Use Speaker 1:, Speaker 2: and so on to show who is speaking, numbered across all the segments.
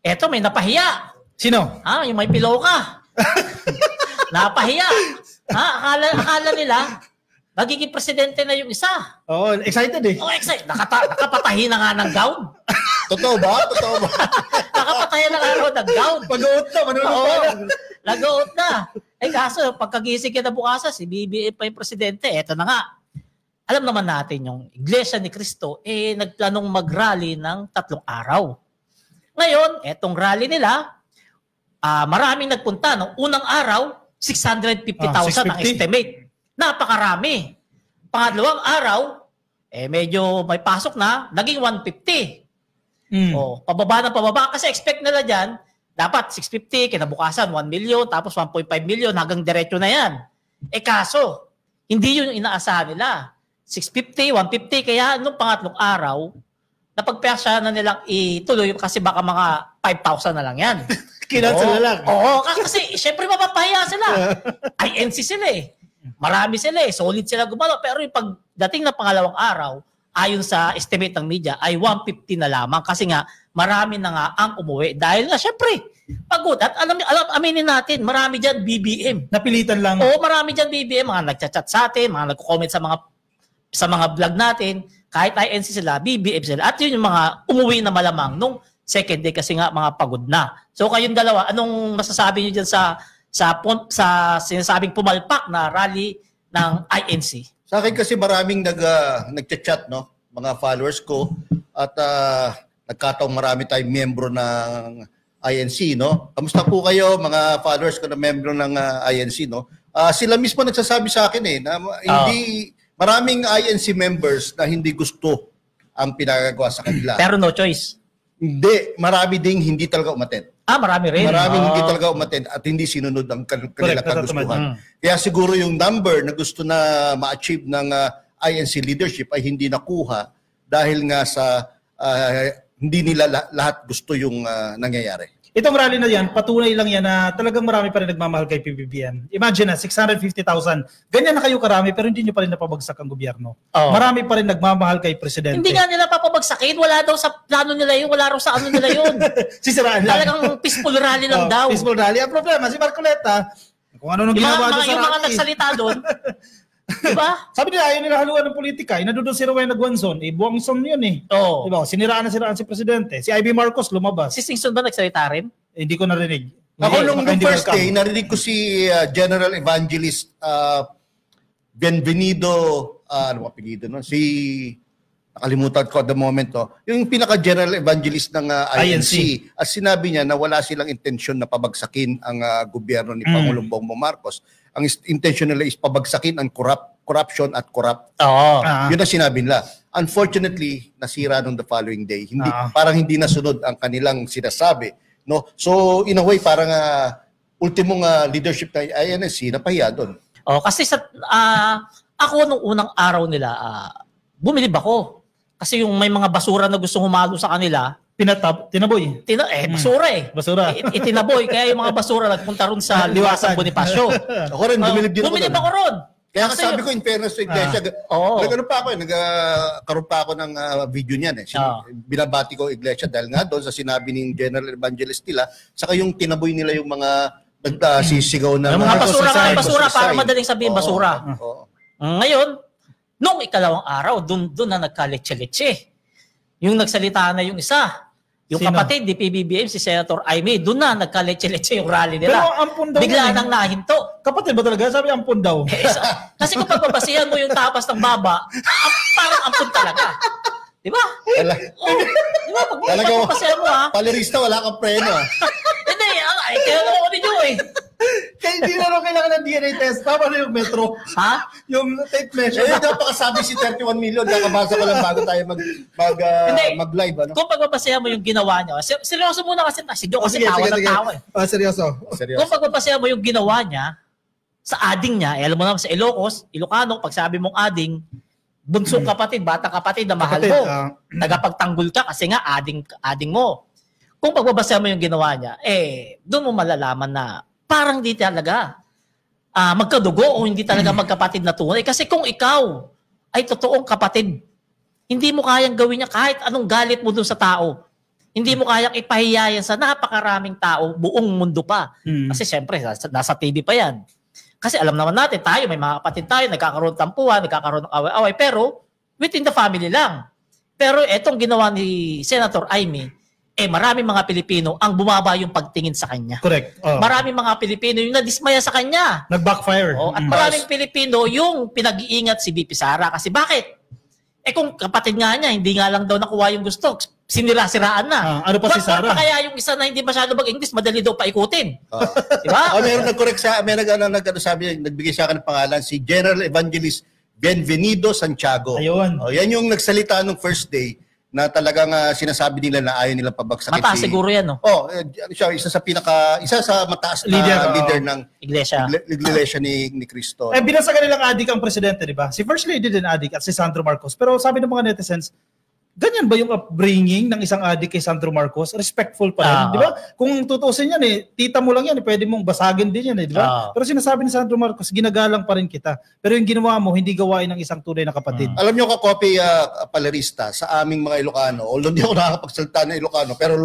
Speaker 1: Eto, may napahiya.
Speaker 2: Sino?
Speaker 1: Yung may piloka. Napahiya. Akala nila, magiging presidente na yung isa.
Speaker 2: Oo, excited eh.
Speaker 1: Excited. Nakapatahi na nga ng gown.
Speaker 3: Totoo ba?
Speaker 1: Nakapatahi na nga ng gown.
Speaker 2: Pag-uot na, manunod pa.
Speaker 1: Nag-uot na. Kaso, pagkagising kinabukasan, si BBM pa yung presidente. Eto na nga. Alam naman natin yung Iglesia ni Cristo, nagplanong mag-rally ng 3 araw. Ngayon, etong rally nila, maraming nagpunta. Noong unang araw, 650,000 ang estimate. Napakarami. Pangalawang araw, medyo may pasok na, naging 150. Pababa kasi expect nila dyan, dapat 650, kinabukasan 1 million, tapos 1.5 million, hanggang diretso na yan. Kaso, hindi yun yung inaasahan nila. 650, 150, kaya nung pangatlong araw, napagpasya na nilang ituloy kasi baka mga 5,000 na lang yan.
Speaker 2: Kinansel na lang.
Speaker 1: Kasi syempre mapapahiya sila. INC sila Marami sila solid sila gumalaw. Pero yung pagdating na pangalawang araw, ayon sa estimate ng media, ay 150 na lamang. Kasi nga, marami na nga ang umuwi. Dahil nga syempre, pagod. At aminin natin, marami dyan BBM.
Speaker 2: Napilitan lang.
Speaker 1: Marami dyan BBM. Mga nagchat-chat sa atin, mga nagko-comment sa mga vlog natin. Kahit INC sila, BBM sila. At yun yung mga umuwi na malamang nung second day kasi nga mga pagod na. So kayong dalawa, anong masasabi niyo dyan sa sinasabing pumalpak na rally ng INC?
Speaker 3: Sa akin kasi maraming nagchat-chat, no? Mga followers ko. At nagkataong marami tayong membro ng INC, no? Kamusta po kayo, mga followers ko na membro ng INC, no? Sila mismo nagsasabi sa akin na maraming INC members na hindi gusto ang pinagagawa sa kanila.
Speaker 1: Pero no choice.
Speaker 3: Hindi, marami ding hindi talaga umattend.
Speaker 1: Marami rin.
Speaker 3: Maraming hindi talaga umattend at hindi sinunod ang kanilang kagustuhan. Kaya siguro yung number na gusto na ma-achieve ng INC leadership ay hindi nakuha dahil nga sa hindi nila lahat gusto yung nangyayari.
Speaker 2: Itong rally na yan, patunay lang yan na talagang marami pa rin nagmamahal kay PBBM. Imagine na, 650,000. Ganyan na kayo karami pero hindi nyo pa rin napabagsak ang gobyerno. Marami pa rin nagmamahal kay Presidente.
Speaker 1: Hindi nga nila papabagsakin. Wala daw sa plano nila yun. Wala raw sa ano nila yun.
Speaker 2: Sisiraan lang.
Speaker 1: Talagang peaceful rally lang daw.
Speaker 2: Peaceful rally. Ang problema, si Marcoleta, kung ano nung ginawa doon sa rally.
Speaker 1: Yung mga nagsalita doon, diba?
Speaker 2: Sabi nila, ayaw nila haluan ng politika. Nandun si Rowena Guanzon. Buwangson yun Diba? Siniraan si Presidente. Si Ivy Marcos lumabas.
Speaker 1: Si Singson ba nagsalita rin?
Speaker 2: Hindi ko narinig.
Speaker 3: Ako nung first day, narinig ko si General Evangelist Bienvenido, ano ba apelyido no? Nakalimutan ko at the moment yung pinaka-general evangelist ng INC. At sinabi niya na wala silang intensyon na pabagsakin ang gobyerno ni Pangulong Bongbong Marcos. Ang intensyon nila is pabagsakin ang corruption at corrupt. Yun ang sinabi nila. Unfortunately, nasira nung the following day. Parang hindi nasunod ang kanilang sinasabi. No? So, in a way, parang ultimong leadership ng INC napahiya doon.
Speaker 1: Kasi ako nung unang araw nila, bumilib ako. Kasi yung may mga basura na gustong humalo sa kanila,
Speaker 2: tinaboy.
Speaker 1: Basura
Speaker 2: Basura.
Speaker 1: Itinaboy. Kaya yung mga basura nagpunta ron sa Liwasan Bonifacio.
Speaker 3: Ako rin,
Speaker 1: bumilib ako ron.
Speaker 3: Kaya sabi ko, in fairness to Iglesia, nagkaroon pa ako ng video niyan Binabati ko Iglesia dahil nga doon sa sinabi ng General Evangelist nila, saka yung tinaboy nila yung mga nagsisigaw na
Speaker 1: mga basura, para madaling sabihin basura. Ngayon, nung ikalawang araw, doon na nagkaletse-letse. Yung nagsalita na yung isa. Yung kapatid ni PBBM, si Senator Aimee, doon na nagkaletse-letse yung rally nila.
Speaker 2: Pero ampun daw.
Speaker 1: Bigla nang nahinto.
Speaker 2: Kapatid ba talaga? Sabi ampun daw.
Speaker 1: Kasi kung pagbabasihan mo yung tapas ng baba, parang ampun talaga. Diba? Diba? Pag pagbabasihan mo
Speaker 3: Palerista, wala kang preno
Speaker 1: Hindi, kaya naman ko ninyo
Speaker 2: Kaya hindi na rin kailangan ng DNA test. Tama na yung metro. Yung tape measure.
Speaker 3: Napakasabi si 31 million. Kakabasa ko lang bago tayo mag-live.
Speaker 1: Kung pagpapasayan mo yung ginawa niya, seryoso muna kasi si Joe kasi tawa ng tawa
Speaker 2: seryoso.
Speaker 1: Kung pagpapasayan mo yung ginawa niya, sa ading niya, alam mo naman sa Ilocano, pag sabi mong ading, bunsong kapatid, batang kapatid na mahal mo, tagapagtanggol ka kasi nga ading mo. Kung pagbabasayan mo yung ginawa niya, doon mo malalaman na parang di talaga magkadugo o hindi talaga magkapatid na tunay. Kasi kung ikaw ay totoong kapatid, hindi mo kayang gawin niya kahit anong galit mo doon sa tao. Hindi mo kayang ipahiya yan sa napakaraming tao, buong mundo pa. Kasi syempre, nasa TV pa yan. Kasi alam naman natin, tayo, may mga kapatid tayo, nagkakaroon tampuhan, nagkakaroon ng away-away, pero within the family lang. Pero etong ginawa ni Senator Amy, maraming mga Pilipino ang bumaba yung pagtingin sa kanya.
Speaker 2: Correct.
Speaker 1: Maraming mga Pilipino yung nadismaya sa kanya.
Speaker 2: Nag-backfire.
Speaker 1: At maraming Pilipino yung pinag-iingat si BP Sara. Kasi bakit? Kung kapatid nga niya, hindi nga lang daw nakuha yung gusto, sinira-siraan na.
Speaker 2: Ano pa si Sara?
Speaker 1: Pa kaya yung isa na hindi masyado mag-English, madali daw paikutin. Diba?
Speaker 3: Meron nag-correct sa, nagbigay sa akin ng pangalan, si General Evangelist Bienvenido Santiago.
Speaker 2: Ayun.
Speaker 3: Yan yung nagsalita nung first day na talagang sinasabi nila na ayaw nilang pabagsakin.
Speaker 1: Mataas siguro yan, no?
Speaker 3: Siya, isa sa mataas na leader ng iglesia ni Cristo.
Speaker 2: Binasagan nilang adik ang presidente, di ba? Si First Lady din adik at si Sandro Marcos. Pero sabi ng mga netizens, ganyan ba yung upbringing ng isang adik kay Sandro Marcos? Respectful pa rin, di ba? Kung tutusin yan tita mo lang yan, pwede mong basagin din yan, di ba? Pero sinasabi ni Sandro Marcos, ginagalang pa rin kita. Pero yung ginawa mo, hindi gawain ng isang tunay na kapatid.
Speaker 3: Alam nyo ka-copy palerista sa aming mga Ilocano, although hindi ako nakakapagsalita ng Ilocano, pero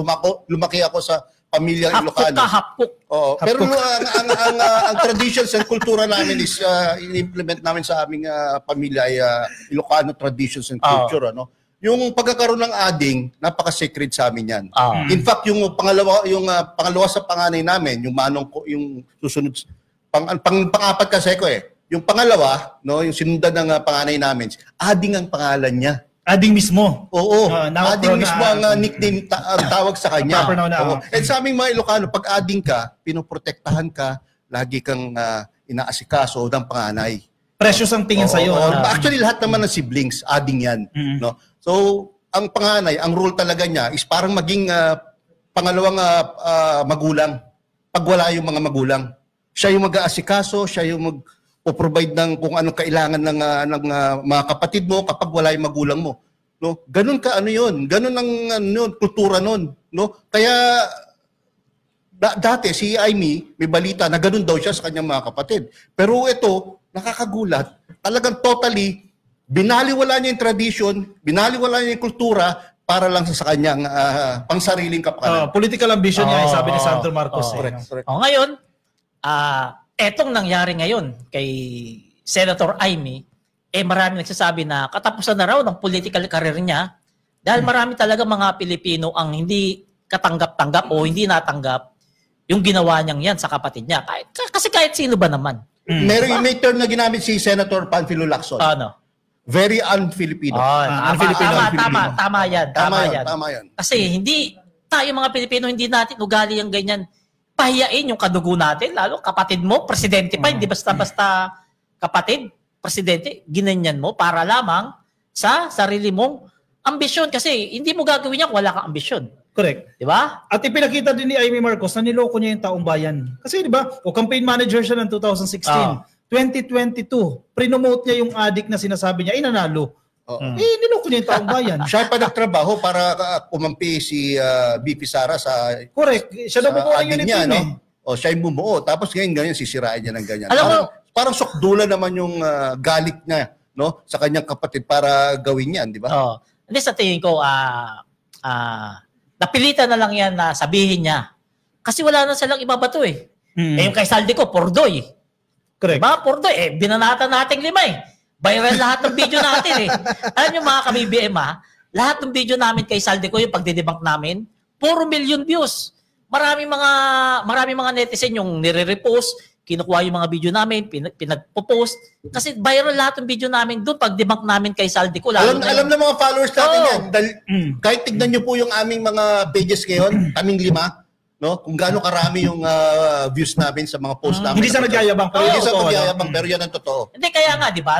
Speaker 3: lumaki ako sa pamilyang Ilocano.
Speaker 1: Hapkok.
Speaker 3: Pero ang traditions and kultura namin is in-implement namin sa aming pamilya ay Ilocano traditions and culture, ano? Yung pagkakaroon ng ading, napaka-sacred sa amin yan. In fact, yung pangalawa sa panganay namin, yung manong ko, yung susunod, pang-apat kasi ko Yung pangalawa, no, yung sinundan ng panganay namin, ading ang pangalan niya.
Speaker 2: Ading mismo?
Speaker 3: Oo. Ading mismo ang nickname, ang tawag sa kanya. And sa aming mga Ilocano, pag ading ka, pinoprotektahan ka, lagi kang inaasikaso ng panganay.
Speaker 2: Precious ang tingin sa'yo.
Speaker 3: Actually, lahat naman ng siblings, ading yan. No? So, ang panganay, ang role talaga niya is parang maging pangalawang magulang pag wala yung mga magulang. Siya yung mag-aasikaso, siya yung mag-provide ng kung anong kailangan ng mga kapatid mo kapag wala yung magulang mo. No? Ganun ka yun. Ganun ang kultura nun. No? Kaya dati si Amy, may balita na ganun daw siya sa kanyang mga kapatid. Pero ito, nakakagulat. Talagang totally binaliwala niya yung tradition, binaliwala niya yung kultura para lang sa kanyang pangsariling kapakanan.
Speaker 2: Political ambition niya, sabi ni Sandro Marcos.
Speaker 3: Correct.
Speaker 1: Ngayon, etong nangyari ngayon kay Senator Amy, marami nagsasabi na katapusan na raw ng political career niya dahil marami talaga mga Pilipino ang hindi katanggap-tanggap o hindi natanggap yung ginawa niyang yan sa kapatid niya. Kasi kahit sino ba naman.
Speaker 3: May term na ginamit si Senator Panfilo Lacson. Very un-Filipino.
Speaker 1: Tama yan. Kasi hindi, tayo mga Pilipino, hindi natin ugali yung ganyan. Pahiyain yung kadugo natin, lalo kapatid mo, presidente pa, hindi basta-basta kapatid, presidente, ginanyan mo para lamang sa sarili mong ambisyon. Kasi hindi mo gagawin yan kung wala kang ambisyon.
Speaker 2: Correct.
Speaker 1: Di ba?
Speaker 2: At ipinakita din ni Amy Marcos na niloko niya yung taong bayan. Kasi di ba, campaign manager siya ng 2016. 2022, prinomote niya yung adik na sinasabi niya, nanalo. Niloko niya yung taong bayan.
Speaker 3: Siya pa nagtrabaho para kumampi si BP Sara sa
Speaker 2: correct. Siya na bumuo yung unit niya, no?
Speaker 3: Siya yung bumuo. Tapos ngayon ganyan, sisirain niya ng ganyan. Parang sukdula naman yung galit niya, no? Sa kanyang kapatid para gawin yan, di ba?
Speaker 1: Hindi, sa tingin ko, napilitan na lang yan na sabihin niya. Kasi wala na silang ibabato yung kay Saldico, Pordoy.
Speaker 2: Correct.
Speaker 1: Diba, Pordoy, binanatan natin 5 Viral lahat ng video natin Alam niyo mga ka-BBM lahat ng video namin kay Saldico, yung pagdidebunk namin, puro million views. Maraming mga netizen yung nire-repost, kinukuha yung mga video namin, pinagpo-post. Kasi viral lahat ng video namin doon pag-debunk namin kay Saldico.
Speaker 3: Alam ng mga followers natin yan. Dahil, kahit tignan nyo po yung aming mga pages ngayon, kaming 5, no? Kung gaano karami yung views namin sa mga posts namin.
Speaker 2: Hindi sa nagyayabang.
Speaker 3: Pero yan ang totoo.
Speaker 1: Hindi, kaya nga, di ba?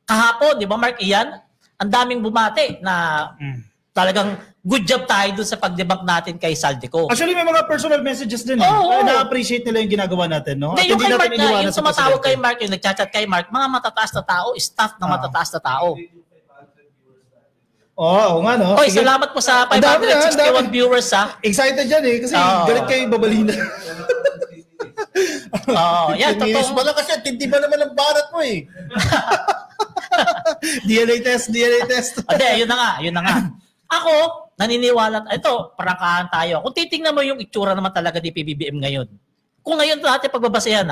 Speaker 1: Kahapon, di ba, Mark Ian? Ang daming bumate na talagang good job tayo dun sa pag-debunk natin kay Saldico.
Speaker 2: Actually, may mga personal messages din. Na-appreciate nila yung ginagawa natin, no?
Speaker 1: Hindi, yung kay Mark yung tumatawag kay Mark, yung nagchat-chat kay Mark, mga matataas na tao, staff ng matataas na tao.
Speaker 2: Oo nga, no?
Speaker 1: Oy, salamat po sa 561 viewers,
Speaker 2: Excited yan kasi galit kayo babalina.
Speaker 1: Yan,
Speaker 3: totoo. Pala kasi, tindi ba naman ang barat mo
Speaker 2: DNA test.
Speaker 1: Hindi, yun na nga. Ako, naniniwala, ito, prangkahan tayo. Kung titingnan mo yung itsura naman talaga ni PBBM ngayon. Kung ngayon natin pagbabasehan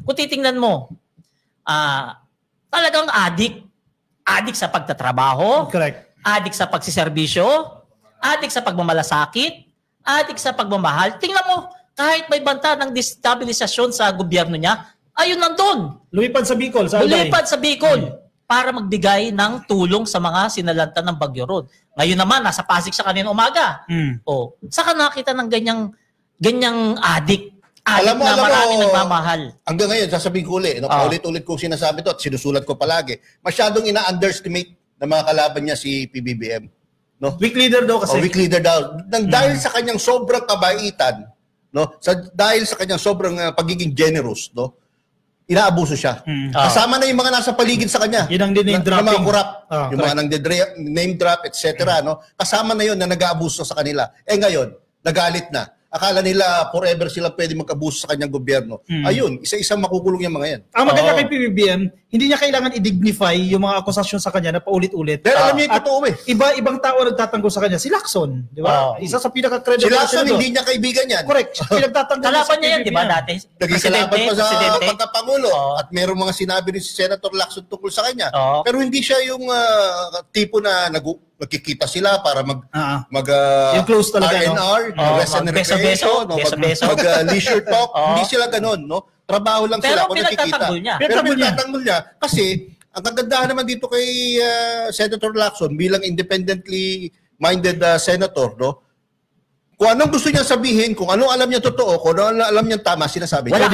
Speaker 1: kung titingnan mo, talagang adik sa pagtatrabaho,
Speaker 2: Correct.
Speaker 1: adik sa pagsiservisyo, adik sa pagmamalasakit, adik sa pagmamahal. Tingnan mo, kahit may banta ng destabilisasyon sa gobyerno niya, ayun nandun.
Speaker 2: Lumipad sa Bicol. Sa Albay.
Speaker 1: Lumipad sa Bicol para magbigay ng tulong sa mga sinalanta ng Bagyo Road. Ngayon naman, nasa Pasig siya kanina umaga. Saka nakita ng ganyang adik. Adik na marami nagmamahal.
Speaker 3: Hanggang ngayon, sasabihin ko ulit, paulit-ulit kong sinasabi to at sinusulat ko palagi, masyadong ina-underestimate ng mga kalaban niya si PBBM. No?
Speaker 2: Weak leader daw kasi.
Speaker 3: Weak leader daw. Dahil sa kanyang sobrang kabaitan, dahil sa kanyang sobrang pagiging generous, inaabuso siya. Kasama na yung mga nasa paligid sa kanya.
Speaker 2: Yun ang name dropping.
Speaker 3: Mga kurap, yung mga name drop, etc. Kasama na yun na nag-aabuso sa kanila. Ngayon, nagalit na. Akala nila forever sila pwede mag-abuso sa kanyang gobyerno. Ayun, isa-isang makukulong yung mga yan.
Speaker 2: Ang maganda kay PBBM, hindi niya kailangan i-dignify yung mga akusasyon sa kanya na paulit-ulit.
Speaker 3: Dahil alam niya yung totoo
Speaker 2: Ibang tao nagtatanggol sa kanya. Si Lacson, di ba? Isa sa pinaka-credible.
Speaker 3: Si Lacson, hindi niya kaibigan yan.
Speaker 2: Correct. Pinagtatanggol
Speaker 1: Kalaban niya yan, di ba dati?
Speaker 3: Naging kalaban pa sa pagkapangulo. At merong mga sinabi rin si Senator Lacson tungkol sa kanya. Pero hindi siya yung tipo na nagkikita sila para
Speaker 2: yung close talaga,
Speaker 3: R&R, rest and recreation, mag-leisure talk. Hindi sila ganun, trabaho lang sila kung nakikita. Pero pinagtatanggol niya kasi ang kagandahan naman dito kay Senator Lacson bilang independently minded senator, kung anong gusto niya sabihin, kung anong alam niya totoo, kung anong alam niya tama, sinasabi niya.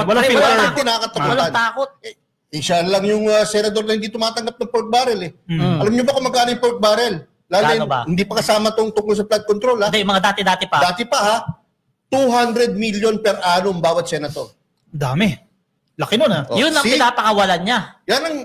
Speaker 1: Walang takot.
Speaker 3: Siya lang yung senador na hindi tumatanggap ng pork barrel. Alam niyo ba kung magkano yung pork barrel? Hindi pa kasama tungkol sa flood control.
Speaker 1: Hindi, mga dati-dati pa.
Speaker 3: Dati pa 200 million per annum bawat senator.
Speaker 2: Dami. Laki nun
Speaker 1: Yun ang pinapakawalan niya.
Speaker 3: Yan ang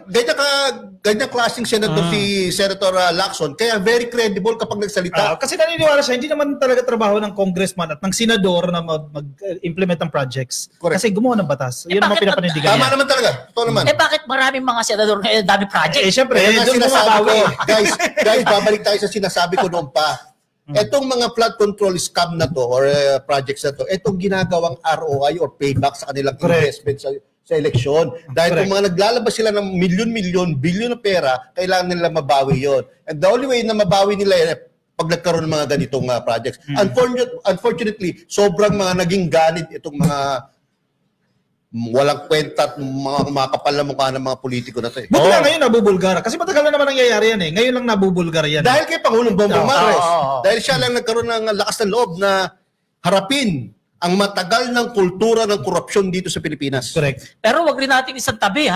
Speaker 3: ganyan klaseng senator si Senator Lacson. Kaya very credible kapag nagsalita.
Speaker 2: Kasi naniniwala siya, hindi naman talaga trabaho ng congressman at ng senador na mag-implement ng projects.
Speaker 3: Correct.
Speaker 2: Kasi gumawa ng batas. Yun ang mga pinapanindigan
Speaker 3: Tama
Speaker 2: niya.
Speaker 3: naman talaga. Ito naman.
Speaker 1: Bakit maraming mga senador ngayon dami project?
Speaker 2: Siyempre,
Speaker 3: Kaya
Speaker 2: doon
Speaker 3: sinasabi ko,
Speaker 2: bumabawi.
Speaker 3: guys, babalik tayo sa sinasabi ko noon pa. Etong mga flood control scam na to or projects na to, etong ginagawang ROI or payback sa kanilang investment sa eleksyon. Dahil kung mga naglalabas sila ng milyon-milyon, bilyon na pera, kailangan nila mabawi yon. And the only way na mabawi nila yan, pag nagkaroon ng mga ganitong projects. Unfortunately, sobrang mga naging ganid itong mga walang kwenta at mga kapal na mukha ng mga politiko na to.
Speaker 2: Buti nga ngayon nabubulgar. Kasi matagal na naman nangyayari yan Ngayon lang nabubulgar yan.
Speaker 3: Dahil kay Pangulong Bongbong Marcos. Dahil siya lang nagkaroon ng lakas ng loob na harapin ang matagal ng kultura ng korupsyon dito sa Pilipinas.
Speaker 2: Correct.
Speaker 1: Pero wag rin natin isang tabi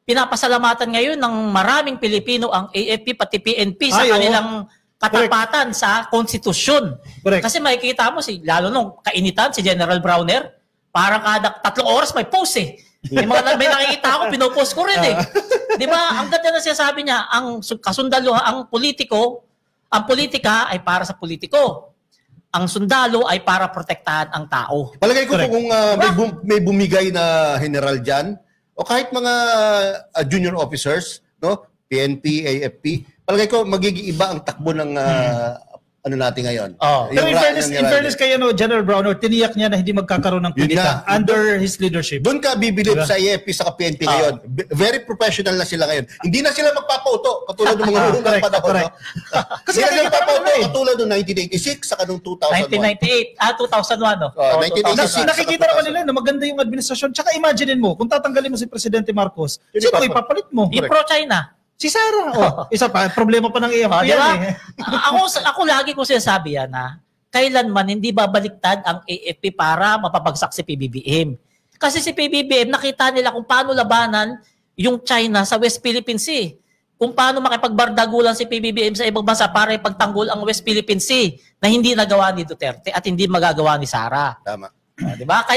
Speaker 1: Pinapasalamatan ngayon ng maraming Pilipino ang AFP pati PNP sa kanilang katapatan sa konstitusyon.
Speaker 2: Correct.
Speaker 1: Kasi makikita mo lalo nung kainitan si General Browner, parang kada 3 oras may post may nakikita ako, pinopost ko rin Di ba? Ang ganda na sinasabi niya, ang kasundalo, ang politika ay para sa politiko. Ang sundalo ay para protektahan ang tao.
Speaker 3: Palagay ko kung may bumigay na general dyan, o kahit mga junior officers, PNP, AFP, palagay ko magiging iba ang takbo ng ano natin ngayon.
Speaker 2: Pero in fairness kay General Browner, tiniyak niya na hindi magkakaroon ng kudita under his leadership.
Speaker 3: Doon ka bibilib sa AFP sa PNP ngayon. Very professional na sila ngayon. Hindi na sila magpapauto katulad ng mga unang panahon. Kasi hindi na sila magpapauto katulad ng 1986 sa kanong 2001.
Speaker 1: 1998, 2001.
Speaker 3: 1986.
Speaker 2: Nakikita naman nila na maganda yung administrasyon. Tsaka imaginein mo, kung tatanggalin mo si Presidente Marcos, sino ipapalit mo?
Speaker 1: Yung pro-China.
Speaker 2: Si Sara. Isa pa, problema pa ng AFP yan
Speaker 1: Ako lagi ko sinasabi yan kailanman hindi babaliktad ang AFP para mapapagsak si PBBM. Kasi si PBBM, nakita nila kung paano labanan yung China sa West Philippine Sea. Kung paano makipagbardagulan si PBBM sa ibang bansa para ipagtanggol ang West Philippine Sea na hindi nagawa ni Duterte at hindi magagawa ni Sara.
Speaker 3: Tama.
Speaker 1: Di ba?